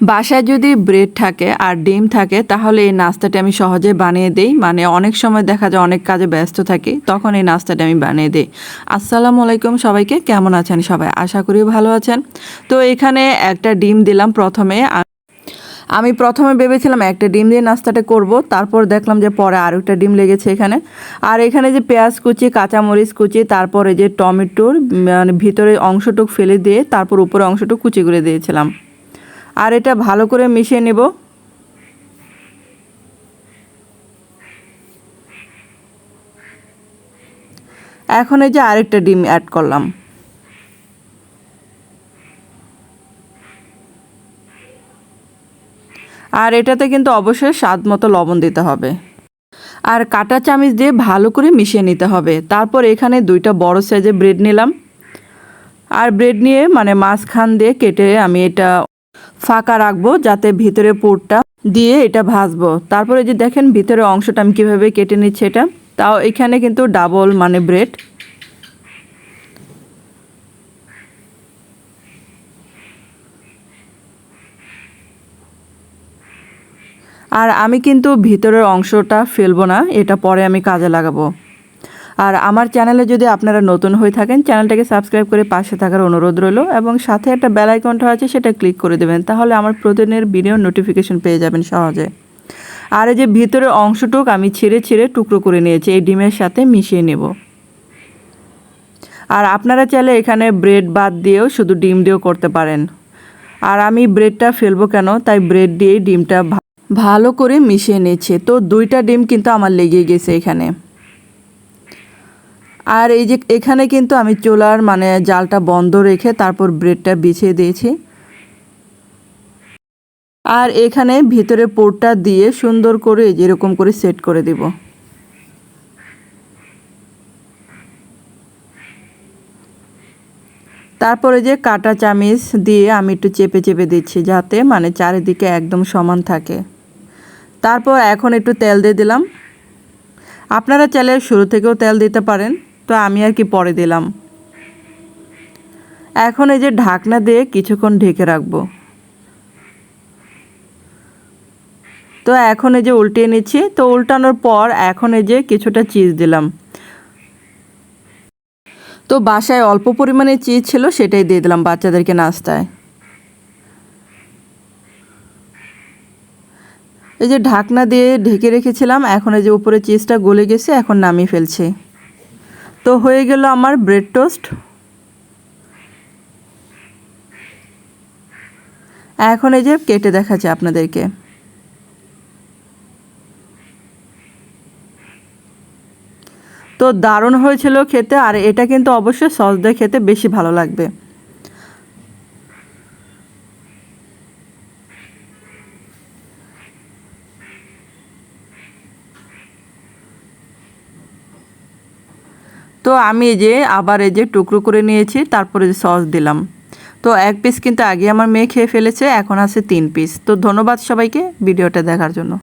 বাসায় যদি ব্রেড থাকে আর ডিম থাকে তাহলে এই নাস্তাটা আমি সহজে বানিয়ে দেই। মানে অনেক সময় দেখা যায় অনেক কাজে ব্যস্ত থাকি, তখন এই নাস্তাটা আমি বানিয়ে দিই। আসসালামু আলাইকুম সবাইকে, কেমন আছেন সবাই? আশা করি ভালো আছেন। তো এখানে একটা ডিম দিলাম প্রথমে। আমি প্রথমে ভেবেছিলাম একটা ডিম দিয়ে নাস্তাটা করব, তারপর দেখলাম যে পরে আরও একটা ডিম লেগেছে এখানে। আর এখানে যে পেঁয়াজ কুচি, কাঁচামরিচ কুচি, তারপরে যে টমেটোর মানে ভিতরে অংশটুক ফেলে দিয়ে তারপর উপরে অংশটুক কুচি করে দিয়েছিলাম। আর এটা ভালো করে মিশিয়ে নেব। এখন এই যে আরেকটা ডিম অ্যাড করলাম। আর এটাতে কিন্তু অবশ্যই স্বাদ মতো লবণ দিতে হবে। আর কাঁটা চামচ দিয়ে ভালো করে মিশিয়ে নিতে হবে। তারপর এখানে দুইটা বড় সাইজের ব্রেড নিলাম। আর ব্রেড নিয়ে মানে মাঝখান দিয়ে কেটে আমি এটা ফাঁকা রাখবো যাতে ভিতরে পুরটা দিয়ে এটা ভাজবো। তারপরে যে দেখেন ভিতরে অংশটা আমি কীভাবে কেটে নিচ্ছি এটা। তাও এখানে কিন্তু ডাবল মানে ব্রেড। আর আমি কিন্তু ভিতরের অংশটা ফেলবো না, এটা পরে আমি কাজে লাগাবো। আর আমার চ্যানেলে যদি আপনারা নতুন হয়ে থাকেন, চ্যানেলটাকে সাবস্ক্রাইব করে পাশে থাকার অনুরোধ রইল এবং সাথে একটা বেল আইকনটা আছে সেটা ক্লিক করে দেবেন, তাহলে আমার প্রতিদিনের ভিডিও নোটিফিকেশন পেয়ে যাবেন সহজে। আর এই যে ভিতরের অংশটুক আমি ছিঁড়ে ছিঁড়ে টুকরো করে নিয়েছি, এই ডিমের সাথে মিশিয়ে নেব। আর আপনারা চাইলে এখানে ব্রেড বাদ দিয়েও শুধু ডিম দিয়েও করতে পারেন। আর আমি ব্রেডটা ফেলবো কেন, তাই ব্রেড দিয়েই ডিমটা ভালো করে মিশিয়ে নিচ্ছে। তো দুইটা ডিম কিন্তু আমার লেগে গেছে এখানে। আর এই যে এখানে কিন্তু আমি চুলার মানে জালটা বন্ধ রেখে তারপর ব্রেডটা বিছিয়ে দিয়েছি। আর এখানে ভিতরে পোরটা দিয়ে সুন্দর করে যেরকম করে সেট করে দেব। তারপরে যে কাঁটা চামচ দিয়ে আমি একটু চেপে চেপে দিচ্ছি যাতে মানে চারিদিকে একদম সমান থাকে। তারপর এখন একটু তেল দিয়ে দিলাম। আপনারা চাইলে শুরু থেকেও তেল দিতে পারেন, তো আমি আর কি পরে দিলাম। এখন এই যে ঢাকনা দিয়ে কিছুক্ষণ ঢেকে রাখবো। তো এখন এই যে উল্টিয়ে নিচ্ছি। তো উল্টানোর পর এখন এই যে কিছুটা চিজ দিলাম। তো বাসায় অল্প পরিমাণে চিজ ছিল, সেটাই দিয়ে দিলাম বাচ্চাদেরকে নাস্তায়। এই যে ঢাকনা দিয়ে ঢেকে রেখেছিলাম, এখন এই যে উপরে চিজটা গলে গেছে, এখন নামিয়ে ফেলছি। তো হয়ে গেল আমার ব্রেড টোস্ট। এখন এই যে কেটে দেখাচ্ছি আপনাদেরকে। তো দারুণ হয়েছিল খেতে। আর এটা কিন্তু অবশ্যই সস দিয়ে খেতে বেশি ভালো লাগবে। তো আমি এই যে আবার এই যে টুকরো করে নিয়েছি, তারপরে যে সস দিলাম। তো এক পিস কিন্তু আগে আমার মেয়ে খেয়ে ফেলেছে, এখন আছে 3 পিস। তো ধন্যবাদ সবাইকে ভিডিওটা দেখার জন্য।